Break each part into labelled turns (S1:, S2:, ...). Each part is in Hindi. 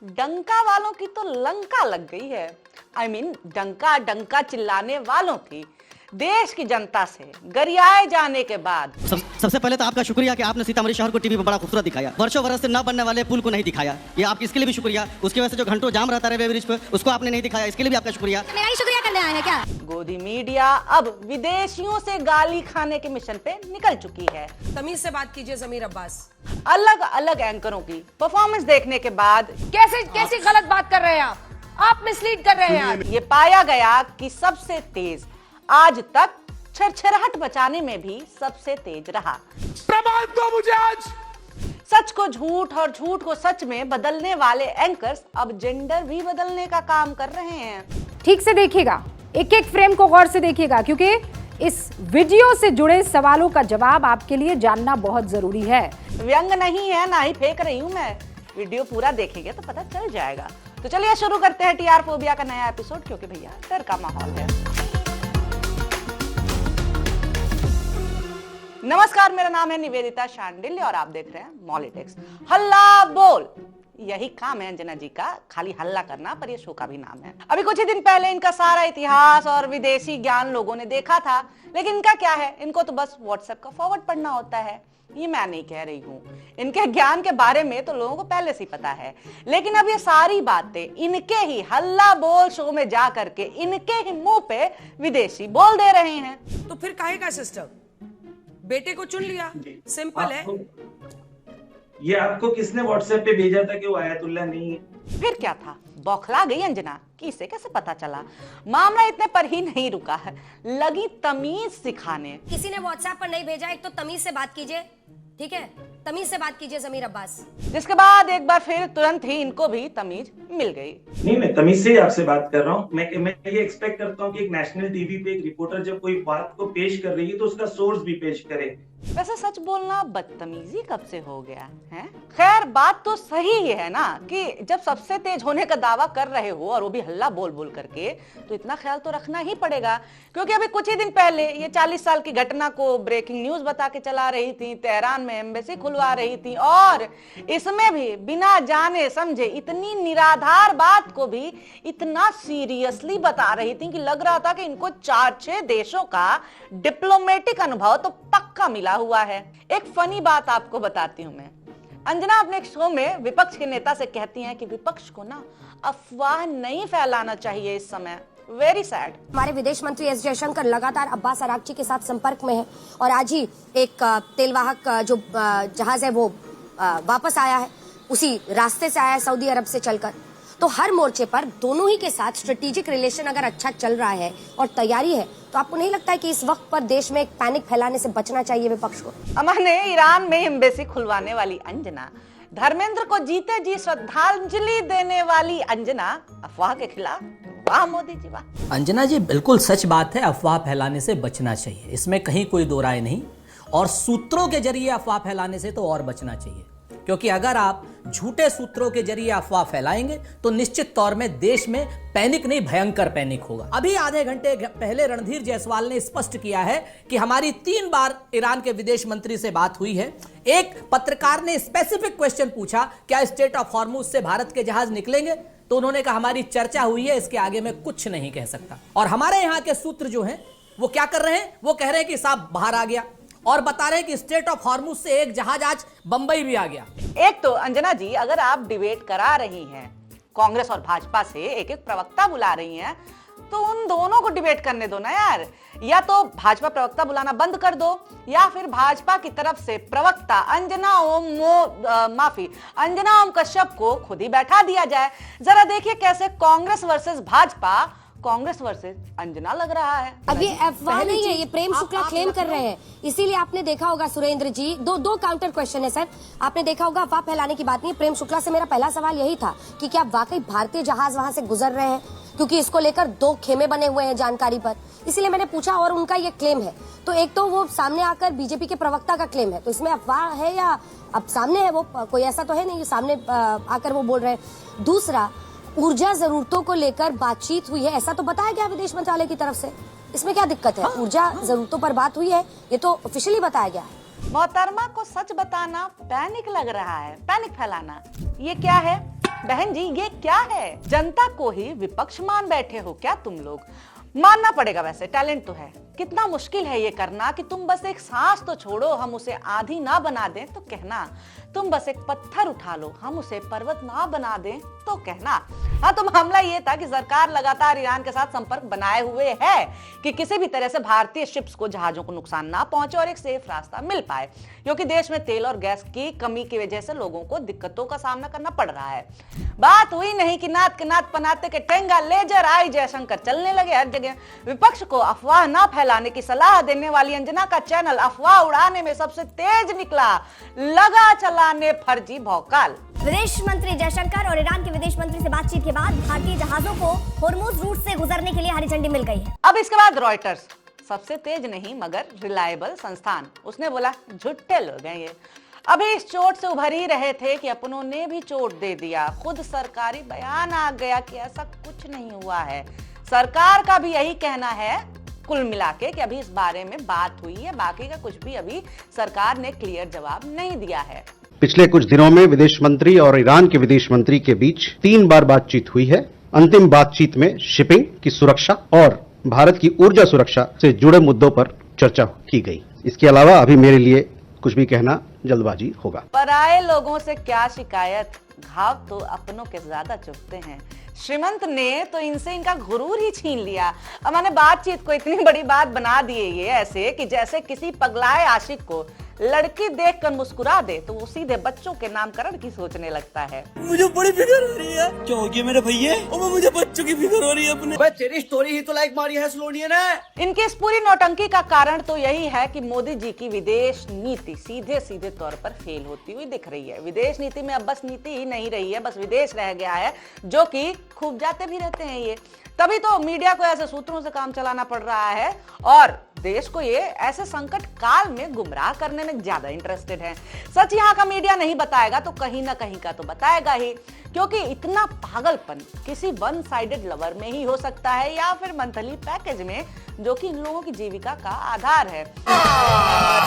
S1: डंका वालों की तो लंका लग गई है। I mean, डंका डंका चिल्लाने वालों की देश की जनता से गरियाए जाने के बाद
S2: सबसे पहले तो आपका शुक्रिया कि आपने सीतामढ़ी शहर को टीवी पे बड़ा खूबसूरत दिखाया। वर्षों वर्ष से न बनने वाले पुल को नहीं दिखाया, ये आप इसके लिए भी शुक्रिया। उसकी वजह से जो घंटों जाम रहता है ब्रिज पे, उसको आपने नहीं दिखाया, इसके लिए भी आपका शुक्रिया।
S3: मेरा ही शुक्रिया करने आए हैं क्या?
S1: गोदी मीडिया अब विदेशियों से गाली खाने के मिशन पे निकल चुकी है।
S4: तमीज से बात कीजिए जमीर अब्बास।
S1: अलग अलग एंकरों की परफॉर्मेंस देखने के बाद
S4: कैसे गलत बात कर रहे हैं आप मिसलीड कर रहे हैं।
S1: ये पाया गया कि सबसे तेज आज तक छरछराहट बचाने में भी सबसे तेज रहा।
S5: प्रमाण दो मुझे आज।
S1: सच को झूठ और झूठ को सच में बदलने वाले एंकर्स अब जेंडर भी बदलने का काम कर रहे हैं।
S3: ठीक से देखिएगा, एक एक फ्रेम को गौर से देखिएगा, क्योंकि इस वीडियो से जुड़े सवालों का जवाब आपके लिए जानना बहुत जरूरी है।
S1: व्यंग नहीं है, ना ही फेंक रही हूं मैं। वीडियो पूरा देखेंगे तो पता चल जाएगा। तो चलिए शुरू करते हैं टीआर फोबिया का नया एपिसोड, क्योंकि भैया डर का माहौल है। नमस्कार, मेरा नाम है निवेदिता शांडिल्य और आप देख रहे हैं मॉलिटिक्स। हल्ला बोल, यही काम है अंजना जी का, खाली हल्ला करना, पर ये शो का भी नाम है। अभी कुछ ही दिन पहले इनका सारा इतिहास और विदेशी ज्ञान लोगों ने देखा था, लेकिन इनका क्या है, इनको तो बस व्हाट्सएप का फॉरवर्ड पढ़ना होता है। ये मैं नहीं कह रही हूँ, इनके ज्ञान के बारे में तो लोगों को पहले से पता है, लेकिन अब ये सारी बातें इनके ही हल्ला बोल शो में जा करके इनके ही मुंह पे विदेशी बोल दे रहे हैं।
S4: तो फिर काहे का सिस्टम? बेटे को चुन लिया, सिंपल है।
S6: ये आपको किसने व्हाट्सएप पे भेजा था कि वो आयतुल्ला नहीं है?
S1: फिर क्या था, बौखला गई अंजना कि इसे कैसे पता चला। मामला इतने पर ही नहीं रुका है, लगी तमीज सिखाने।
S3: किसी ने व्हाट्सएप पर नहीं भेजा, एक तो तमीज से बात कीजिए, ठीक है? तमीज से बात कीजिए जमीर अब्बास।
S1: जिसके बाद एक बार फिर तुरंत ही इनको भी तमीज मिल गई।
S6: नहीं, मैं तमीज से ही आपसे बात कर रहा हूँ। मैं ये एक्सपेक्ट करता हूँ कि एक नेशनल टीवी पे एक रिपोर्टर जब कोई बात को पेश कर रही है तो उसका सोर्स भी पेश करे।
S1: वैसे सच बोलना बदतमीजी कब से हो गया है? खैर, बात तो सही ही है ना कि जब सबसे तेज होने का दावा कर रहे हो और वो भी हल्ला बोल बोल करके, तो इतना ख्याल तो रखना ही पड़ेगा। क्योंकि अभी कुछ ही दिन पहले ये 40 साल की घटना को ब्रेकिंग न्यूज बता के चला रही थी, तेहरान में एम्बेसी खुलवा रही थी, और इसमें भी बिना जाने समझे इतनी निराधार बात को भी इतना सीरियसली बता रही थी कि लग रहा था कि इनको 4-6 देशों का डिप्लोमेटिक अनुभव तो पक्का मिला हुआ है। एक फनी बात आपको बताती हूं मैं। अंजना अपने एक शो में विपक्ष के नेता से कहती हैं कि विपक्ष को ना अफवाह नहीं फैलाना चाहिए इस समय। Very sad.
S3: हमारे विदेश मंत्री एस जयशंकर लगातार अब्बास अरागची के साथ संपर्क में है, और आज ही एक तेलवाहक जो जहाज है वो वापस आया है, उसी रास्ते से आया है सऊदी अरब से चलकर। तो हर मोर्चे पर दोनों ही के साथ स्ट्रेटेजिक रिलेशन अगर अच्छा चल रहा है और तैयारी है, तो आपको नहीं लगता है कि इस वक्त पर देश में एक पैनिक फैलाने से बचना चाहिए विपक्ष को?
S1: हमने ईरान में एम्बेसी खुलवाने वाली अंजना, धर्मेंद्र को जीते जी श्रद्धांजलि देने वाली अंजना, अफवाह के खिलाफ। वाह मोदी जी वाह।
S7: अंजना जी, बिल्कुल सच बात है, अफवाह फैलाने से बचना चाहिए, इसमें कहीं कोई दो राय नहीं। और सूत्रों के जरिए अफवाह फैलाने से तो और बचना चाहिए, क्योंकि अगर आप झूठे सूत्रों के जरिए अफवाह फैलाएंगे तो निश्चित तौर में देश में पैनिक नहीं, भयंकर पैनिक होगा। अभी आधे घंटे पहले रणधीर जायसवाल ने स्पष्ट किया है कि हमारी 3 बार ईरान के विदेश मंत्री से बात हुई है। एक पत्रकार ने स्पेसिफिक क्वेश्चन पूछा, क्या स्ट्रेट ऑफ हॉर्मुज से भारत के जहाज निकलेंगे? तो उन्होंने कहा हमारी चर्चा हुई है, इसके आगे मैं कुछ नहीं कह सकता। और हमारे यहाँ के सूत्र जो हैं वो क्या कर रहे हैं, वो कह रहे हैं कि साहब बाहर आ गया, और बता रहे हैं कि स्ट्रेट ऑफ हॉर्मुज से एक जहाज आज बंबई भी आ गया।
S1: एक तो अंजना जी, अगर आप डिबेट करा रही हैं कांग्रेस और भाजपा से, एक एक प्रवक्ता बुला रही हैं, तो उन दोनों को डिबेट करने दो ना यार। या तो भाजपा प्रवक्ता बुलाना बंद कर दो, या फिर भाजपा की तरफ से प्रवक्ता अंजना ओम कश्यप को खुद ही बैठा दिया जाए। जरा देखिए कैसे कांग्रेस वर्सेस भाजपा, कांग्रेस वर्सेस अंजना लग रहा है।
S3: अब ये अफवाह नहीं है, ये प्रेम शुक्ला क्लेम कर रहे हैं। इसीलिए आपने देखा होगा सुरेंद्र जी, दो काउंटर क्वेश्चन है सर। आपने देखा होगा अफवाह फैलाने की बात नहीं है। प्रेम शुक्ला से मेरा पहला सवाल यही था कि क्या वाकई भारतीय जहाज वहां से गुजर रहे हैं, क्योंकि इसको लेकर 2 खेमे बने हुए हैं जानकारी पर, इसीलिए मैंने पूछा, और उनका ये क्लेम है। तो एक तो वो सामने आकर बीजेपी के प्रवक्ता का क्लेम है, तो इसमें अफवाह है या अब सामने है, वो कोई ऐसा तो है नहीं सामने आकर वो बोल रहे हैं। दूसरा, ऊर्जा जरूरतों को लेकर बातचीत हुई है, ऐसा तो बताया गया विदेश मंत्रालय की तरफ से। इसमें क्या दिक्कत है? ऊर्जा जरूरतों पर बात हुई है, ये तो ऑफिशियली बताया गया है।
S1: मोहतरमा को सच बताना पैनिक लग रहा है, पैनिक फैलाना। ये क्या है? बहन जी ये क्या है? जनता को ही विपक्ष मान बैठे हो क्या तुम लोग? मानना पड़ेगा, वैसे टैलेंट तो है। कितना मुश्किल है ये करना कि तुम बस एक सांस तो छोड़ो, हम उसे आंधी ना बना दें तो कहना। तुम बस एक पत्थर उठा लो, हम उसे पर्वत ना बना दें तो कहना। हाँ, तो मामला ये था कि सरकार लगातार ईरान के साथ संपर्क बनाए हुए है कि किसी भी तरह से भारतीय शिप्स को, जहाजों को नुकसान ना पहुंचे और एक सेफ रास्ता मिल पाए, क्योंकि देश में तेल और गैस की कमी की वजह से लोगों को दिक्कतों का सामना करना पड़ रहा है। बात हुई नहीं कि नाथ के नाथ पनाते के टेंगा लेजर आई जयशंकर चलने लगे हर जगह। विपक्ष को अफवाह ना फैलाने की सलाह देने वाली अंजना का चैनल अफवाह उड़ाने में सबसे तेज निकला, लगा चलाने फर्जी भौकाल।
S8: विदेश मंत्री जयशंकर और ईरान के विदेश मंत्री से बातचीत के बाद भारतीय जहाजों को होर्मुज रूट से गुजरने के लिए हरी झंडी मिल गई है।
S1: अब इसके बाद रॉयटर्स, सबसे तेज नहीं मगर रिलायबल संस्थान, उसने बोला झुट्टे लोग हैं ये। अभी इस चोट से उभर ही रहे थे कि अपनों ने भी चोट दे दिया। खुद सरकारी बयान आ गया कि ऐसा कुछ नहीं हुआ है। सरकार का भी यही कहना है कुल मिला के कि अभी इस बारे में बात हुई है, बाकी का कुछ भी अभी सरकार ने क्लियर जवाब नहीं दिया है।
S9: पिछले कुछ दिनों में विदेश मंत्री और ईरान के विदेश मंत्री के बीच 3 बार बातचीत हुई है। अंतिम बातचीत में शिपिंग की सुरक्षा और भारत की ऊर्जा सुरक्षा से जुड़े मुद्दों पर चर्चा की गई। इसके अलावा अभी मेरे लिए कुछ भी कहना जल्दबाजी होगा।
S1: पराये लोगों से क्या शिकायत, घाव तो अपनों के ज्यादा चुभते हैं। श्रीमंत ने तो इनसे इनका गुरूर ही छीन लिया। अब मैंने बातचीत को इतनी बड़ी बात बना दी है ये ऐसे कि जैसे किसी पगलाए आशिक को लड़की देखकर मुस्कुरा दे तो वो सीधे बच्चों के नामकरण की सोचने लगता है।
S10: मुझे बड़ी फिक्र हो रही है, क्या हो गया मेरे भैया? और मुझे बच्चों की फिक्र हो रही है अपने। भाई तेरी स्टोरी ही तो लाइक मारी है स्लोनिया ने।
S1: इनकी इस पूरी नौटंकी का कारण तो यही है कि मोदी जी की विदेश नीति सीधे सीधे तौर पर फेल होती हुई दिख रही है। विदेश नीति में अब बस नीति ही नहीं रही है, बस विदेश रह गया है, जो कि खूब जाते भी रहते हैं ये। तभी तो मीडिया को ऐसे सूत्रों से काम चलाना पड़ रहा है और देश को ये ऐसे संकट काल में गुमराह करने में ज्यादा इंटरेस्टेड है। सच यहाँ का मीडिया नहीं बताएगा तो कहीं ना कहीं का तो बताएगा ही, क्योंकि इतना पागलपन किसी वन साइडेड लवर में ही हो सकता है या फिर मंथली पैकेज में, जो कि इन लोगों की जीविका का आधार है।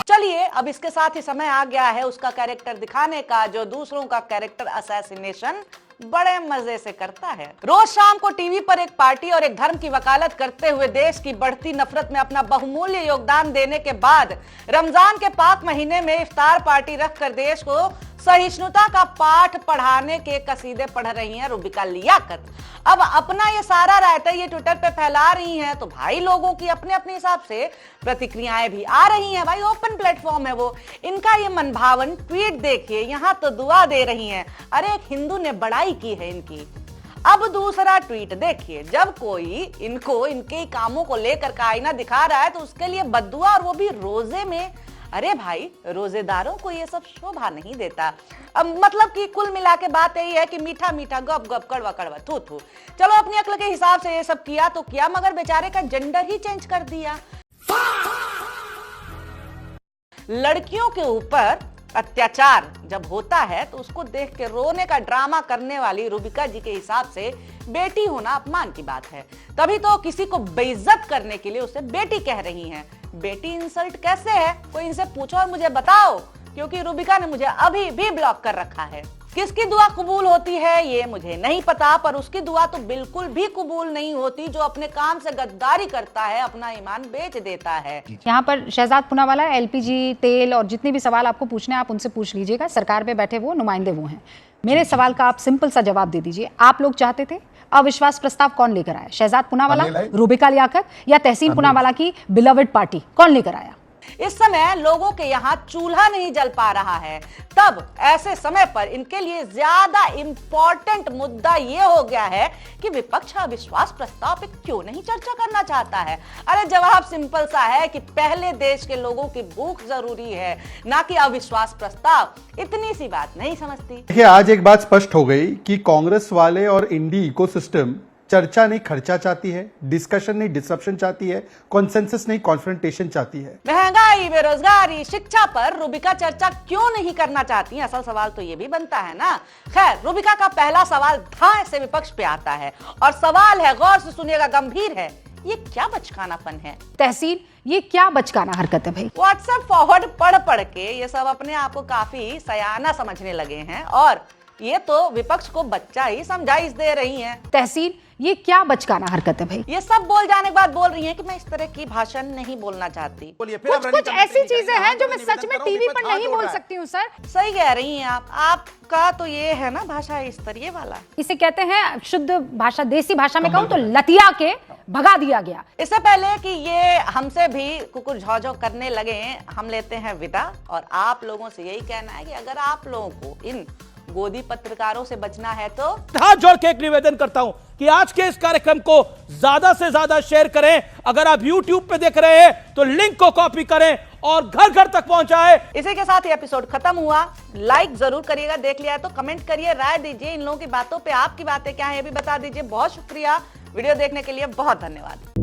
S1: चलिए अब इसके साथ ही समय आ गया है उसका कैरेक्टर दिखाने का, जो दूसरों का कैरेक्टर असैसिनेशन बड़े मजे से करता है। रोज शाम को टीवी पर एक पार्टी और एक धर्म की वकालत करते हुए देश की बढ़ती नफरत में अपना बहुमूल्य योगदान देने के बाद रमजान के पाक महीने में इफ्तार पार्टी रखकर देश को सहिष्णुता का पाठ पढ़ाने के कसीदे पढ़ रही हैं रूबिका लियाकत। अब अपना ये सारा रायता ये ट्विटर पे फैला रही हैं तो भाई लोगों की अपने अपने हिसाब से प्रतिक्रियाएं भी आ रही हैं। भाई ओपन प्लेटफॉर्म है वो। इनका ये मनभावन ट्वीट देखिए, यहाँ तो दुआ दे रही हैं। अरे एक हिंदू ने बड़ाई की है इनकी। अब दूसरा ट्वीट देखिए, जब कोई इनको इनके कामों को लेकर का आईना दिखा रहा है तो उसके लिए बद्दुआ, और वो भी रोजे में। अरे भाई रोजेदारों को ये सब शोभा नहीं देता। अब मतलब कि कुल मिला के बात यही है कि मीठा मीठा गप गप कड़वा कड़वा थू थू। चलो अपनी अक्ल के हिसाब से ये सब किया तो किया, मगर बेचारे का जेंडर ही चेंज कर दिया। लड़कियों के ऊपर अत्याचार जब होता है तो उसको देख के रोने का ड्रामा करने वाली रूबिका जी के हिसाब से बेटी होना अपमान की बात है। तभी तो किसी को बेइज्जत करने के लिए उसे बेटी कह रही हैं। बेटी इंसल्ट कैसे है, कोई इनसे पूछो और मुझे बताओ, क्योंकि रूबिका ने मुझे अभी भी ब्लॉक कर रखा है। किसकी दुआ कबूल होती है ये मुझे नहीं पता, पर उसकी दुआ तो बिल्कुल भी कबूल नहीं होती जो अपने काम से गद्दारी करता है, अपना ईमान बेच देता है।
S11: यहाँ पर शहजाद पूनावाला, एलपीजी, तेल और जितने भी सवाल आपको पूछने आप उनसे पूछ लीजिएगा। सरकार पे बैठे वो नुमाइंदे वो हैं। मेरे सवाल का आप सिंपल सा जवाब दे दीजिए। आप लोग चाहते थे अविश्वास प्रस्ताव कौन लेकर आया? शहजाद पूनावाला, रूबिका लियाकत या तहसीन पूनावाला की बिलवड पार्टी? कौन लेकर आया?
S1: इस समय लोगों के यहाँ चूल्हा नहीं जल पा रहा है, तब ऐसे समय पर इनके लिए ज्यादा इंपॉर्टेंट मुद्दा ये हो गया है कि विपक्ष अविश्वास प्रस्ताव पे क्यों नहीं चर्चा करना चाहता है। अरे जवाब सिंपल सा है कि पहले देश के लोगों की भूख जरूरी है, ना कि अविश्वास प्रस्ताव। इतनी सी बात नहीं समझती।
S12: देखिए आज एक बात स्पष्ट हो गई कि कांग्रेस वाले और इंडी इकोसिस्टम चर्चा नहीं खर्चा चाहती है, डिस्कशन नहीं डिसरप्शन चाहती है, कॉन्सेंसस नहीं कॉन्फ्रंटेशन चाहती है।
S1: महंगाई, बेरोजगारी, शिक्षा पर रूबिका चर्चा क्यों नहीं करना चाहती है? असल सवाल तो ये भी बनता है ना। खैर, रूबिका का पहला सवाल धाए से विपक्ष पे आता है और सवाल है, गौर से सुनिएगा, गंभीर है। ये क्या बचकानापन है?
S11: तहसीन, ये क्या बचकाना हरकत है भाई?
S1: व्हाट्सएप फॉरवर्ड पढ़ पढ़ के ये सब अपने आप को काफी सयाना समझने लगे हैं और ये तो विपक्ष को बच्चा ही समझाइश दे रही हैं।
S11: तहसीन, ये क्या बचकाना हरकत है भाई?
S1: ये सब बोल जाने के बाद बोल रही हैं कि मैं इस तरह की भाषण नहीं बोलना चाहती।
S11: कुछ कुछ ऐसी चीजें हैं जो मैं सच में टीवी पर नहीं बोल सकती हूँ सर।
S1: सही कह रही हैं आप। आपका तो ये है ना भाषा स्तरीय वाला।
S11: इसे कहते हैं शुद्ध भाषा, देसी भाषा में कहूँ तो लतिया के भगा दिया गया।
S1: इससे पहले कि ये हमसे भी कुकुर झौझौ करने लगे, हम लेते हैं विदा और आप लोगों से यही कहना है कि अगर आप लोगों को इन गोदी पत्रकारों से बचना है तो
S5: हाथ जोड़ के एक निवेदन करता हूं कि आज के इस कार्यक्रम को ज्यादा से ज्यादा शेयर करें। अगर आप YouTube पे देख रहे हैं तो लिंक को कॉपी करें और घर घर तक पहुंचाएं।
S1: इसी के साथ ये एपिसोड खत्म हुआ। लाइक जरूर करिएगा, देख लिया है तो कमेंट करिए, राय दीजिए। इन लोगों की बातों पे आपकी बातें क्या है ये भी बता दीजिए। बहुत शुक्रिया वीडियो देखने के लिए, बहुत धन्यवाद।